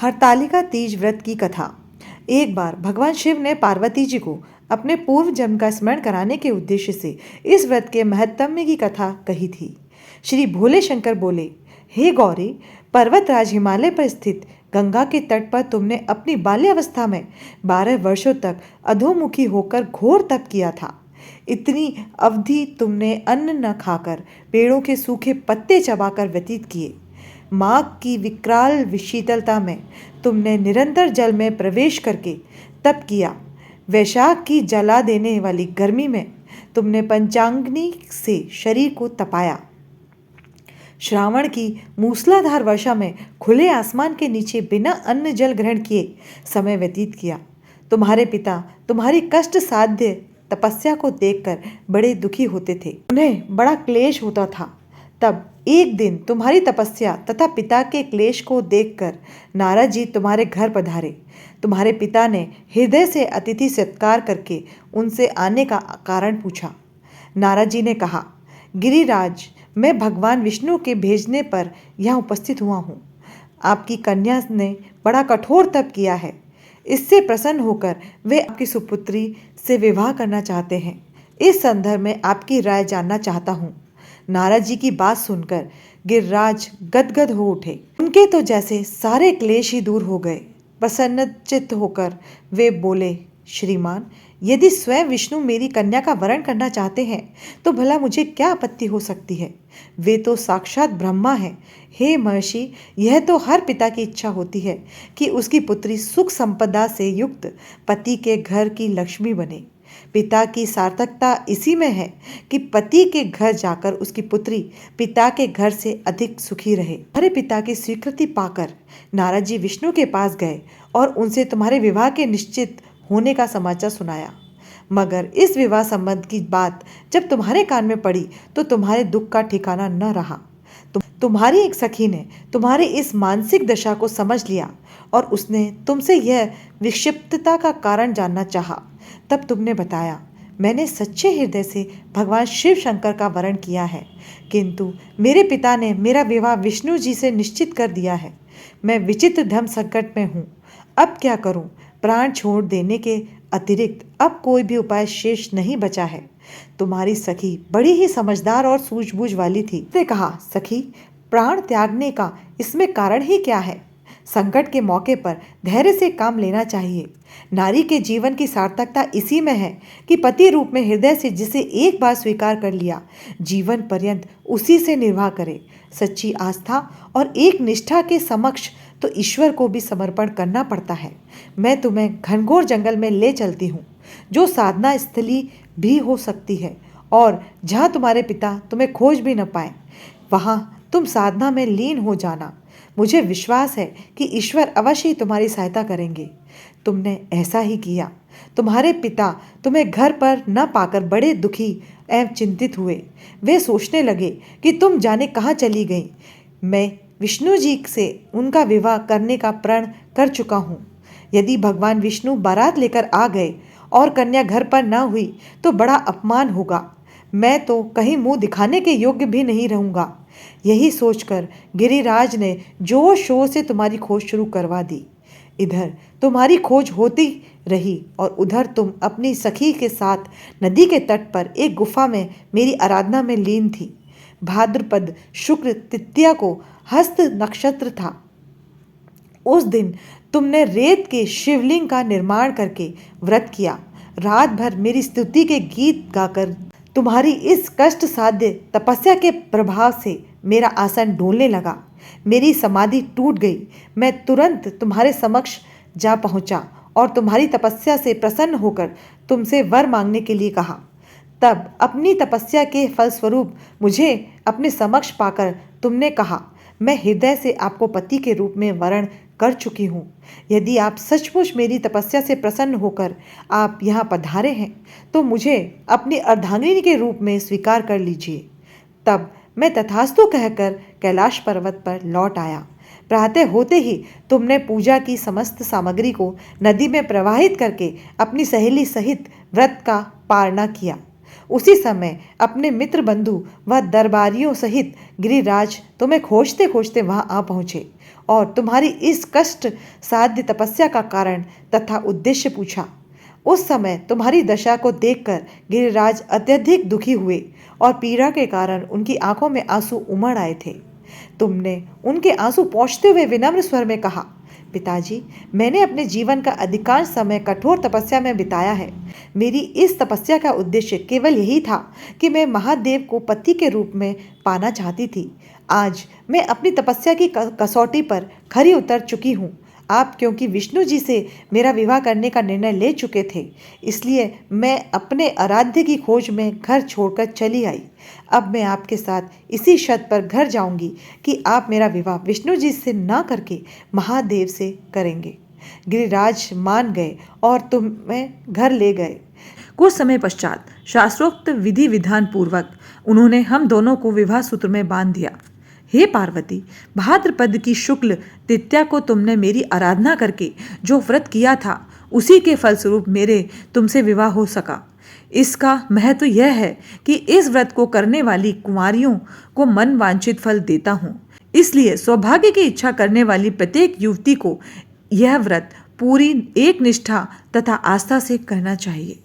हरतालिका तीज व्रत की कथा। एक बार भगवान शिव ने पार्वती जी को अपने पूर्व जन्म का स्मरण कराने के उद्देश्य से इस व्रत के महत्व की कथा कही थी। श्री भोले शंकर बोले, हे गौरी, पर्वतराज हिमालय पर स्थित गंगा के तट पर तुमने अपनी बाल्यावस्था में 12 वर्षों तक अधोमुखी होकर घोर तप किया था। इतनी अवधि तुमने अन्न न खाकर पेड़ों के सूखे पत्ते चबाकर व्यतीत किए। माघ की विकराल शीतलता में तुमने निरंतर जल में प्रवेश करके तप किया। वैशाख की जला देने वाली गर्मी में तुमने पंचाग्नि से शरीर को तपाया। श्रावण की मूसलाधार वर्षा में खुले आसमान के नीचे बिना अन्न जल ग्रहण किए समय व्यतीत किया। तुम्हारे पिता तुम्हारी कष्ट साध्य तपस्या को देखकर बड़े दुखी होते थे। उन्हें बड़ा क्लेश होता था। तब एक दिन तुम्हारी तपस्या तथा पिता के क्लेश को देखकर नारद जी तुम्हारे घर पधारे। तुम्हारे पिता ने हृदय से अतिथि सत्कार करके उनसे आने का कारण पूछा। नारद जी ने कहा, गिरिराज, मैं भगवान विष्णु के भेजने पर यहाँ उपस्थित हुआ हूँ। आपकी कन्या ने बड़ा कठोर तप किया है। इससे प्रसन्न होकर वे आपकी सुपुत्री से विवाह करना चाहते हैं। इस संदर्भ में आपकी राय जानना चाहता हूँ। नारद जी की बात सुनकर गिरिराज गदगद हो उठे। उनके तो जैसे सारे क्लेश ही दूर हो गए। प्रसन्नचित्त होकर वे बोले, श्रीमान, यदि स्वयं विष्णु मेरी कन्या का वरण करना चाहते हैं तो भला मुझे क्या आपत्ति हो सकती है। वे तो साक्षात ब्रह्मा हैं। हे महर्षि, यह तो हर पिता की इच्छा होती है कि उसकी पुत्री सुख संपदा से युक्त पति के घर की लक्ष्मी बने। पिता की सार्थकता इसी में है कि पति के घर जाकर उसकी पुत्री पिता के घर से अधिक सुखी रहे। तुम्हारे पिता की स्वीकृति पाकर नारद जी विष्णु के पास गए और उनसे तुम्हारे विवाह के निश्चित होने का समाचार सुनाया। मगर इस विवाह संबंध की बात जब तुम्हारे कान में पड़ी तो तुम्हारे दुख का ठिकाना न रहा। तुम्हारी एक सखी ने तुम्हारी इस मानसिक दशा को समझ लिया और उसने तुमसे यह विक्षिप्तता का कारण जानना चाहा। तब तुमने बताया, मैंने सच्चे हृदय से भगवान शिव शंकर का वरण किया है, किंतु मेरे पिता ने मेरा विवाह विष्णु जी से निश्चित कर दिया है। मैं विचित्र धर्म संकट में हूँ। अब क्या करूँ? प्राण छोड़ देने के अतिरिक्त अब कोई भी उपाय शेष नहीं बचा है। तुम्हारी सखी बड़ी ही समझदार और सूझबूझ वाली थी। उसने कहा, सखी, प्राण त्यागने का इसमें कारण ही क्या है? संकट के मौके पर धैर्य से काम लेना चाहिए। नारी के जीवन की सार्थकता इसी में है कि पति रूप में हृदय से जिसे एक बार स्वीकार कर लिया, जीवन पर्यंत उसी से निर्वाह करे। सच्ची आस्था और एक निष्ठा के समक्ष तो ईश्वर को भी समर्पण करना पड़ता है। मैं तुम्हें घनघोर जंगल में ले चलती हूँ, जो साधना स्थली भी हो सकती है, और जहाँ तुम्हारे पिता तुम्हें खोज भी न पाए, वहाँ तुम साधना में लीन हो जाना। मुझे विश्वास है कि ईश्वर अवश्य ही तुम्हारी सहायता करेंगे। तुमने ऐसा ही किया। तुम्हारे पिता तुम्हें घर पर न पाकर बड़े दुखी एवं चिंतित हुए। वे सोचने लगे कि तुम जाने कहाँ चली गई। मैं विष्णु जी से उनका विवाह करने का प्रण कर चुका हूँ। यदि भगवान विष्णु बारात लेकर आ गए और कन्या घर पर न हुई तो बड़ा अपमान होगा। मैं तो कहीं मुंह दिखाने के योग्य भी नहीं रहूँगा। यही सोचकर गिरिराज ने जोर शोर से तुम्हारी खोज शुरू करवा दी। इधर तुम्हारी खोज होती रही और उधर तुम अपनी सखी के साथ नदी के तट पर एक गुफा में मेरी आराधना में लीन थी। भाद्रपद शुक्ल तृतीया को हस्त नक्षत्र था। उस दिन तुमने रेत के शिवलिंग का निर्माण करके व्रत किया। रात भर मेरी स्तुति के गीत गाकर तुम्हारी इस कष्ट साध्य तपस्या के प्रभाव से मेरा आसन डोलने लगा। मेरी समाधि टूट गई। मैं तुरंत तुम्हारे समक्ष जा पहुंचा और तुम्हारी तपस्या से प्रसन्न होकर तुमसे वर मांगने के लिए कहा। तब अपनी तपस्या के फलस्वरूप मुझे अपने समक्ष पाकर तुमने कहा, मैं हृदय से आपको पति के रूप में वरण कर चुकी हूँ। यदि आप सचमुच मेरी तपस्या से प्रसन्न होकर आप यहाँ पधारे हैं तो मुझे अपनी अर्धांगिनी के रूप में स्वीकार कर लीजिए। तब मैं तथास्तु कहकर कैलाश पर्वत पर लौट आया। प्रातः होते ही तुमने पूजा की समस्त सामग्री को नदी में प्रवाहित करके अपनी सहेली सहित व्रत का पालना किया। उसी समय अपने मित्र बंधु व दरबारियों सहित गिरिराज तुम्हें खोजते खोजते वहां आ पहुंचे और तुम्हारी इस कष्ट साध्य तपस्या का कारण तथा उद्देश्य पूछा। उस समय तुम्हारी दशा को देखकर गिरिराज अत्यधिक दुखी हुए और पीड़ा के कारण उनकी आंखों में आंसू उमड़ आए थे। तुमने उनके आंसू पोंछते हुए विनम्र स्वर में कहा, पिताजी, मैंने अपने जीवन का अधिकांश समय कठोर तपस्या में बिताया है। मेरी इस तपस्या का उद्देश्य केवल यही था कि मैं महादेव को पति के रूप में पाना चाहती थी। आज मैं अपनी तपस्या की कसौटी पर खरी उतर चुकी हूँ। आप क्योंकि विष्णु जी से मेरा विवाह करने का निर्णय ले चुके थे, इसलिए मैं अपने आराध्य की खोज में घर छोड़कर चली आई। अब मैं आपके साथ इसी शर्त पर घर जाऊंगी कि आप मेरा विवाह विष्णु जी से ना करके महादेव से करेंगे। गिरिराज मान गए और तुम्हें घर ले गए। कुछ समय पश्चात शास्त्रोक्त विधि विधान पूर्वक उन्होंने हम दोनों को विवाह सूत्र में बांध दिया। हे पार्वती, भाद्रपद की शुक्ल तृतीया को तुमने मेरी आराधना करके जो व्रत किया था, उसी के फलस्वरूप मेरे तुमसे विवाह हो सका। इसका महत्व यह है कि इस व्रत को करने वाली कुंवारियों को मन वांछित फल देता हूँ। इसलिए सौभाग्य की इच्छा करने वाली प्रत्येक युवती को यह व्रत पूरी एक निष्ठा तथा आस्था से करना चाहिए।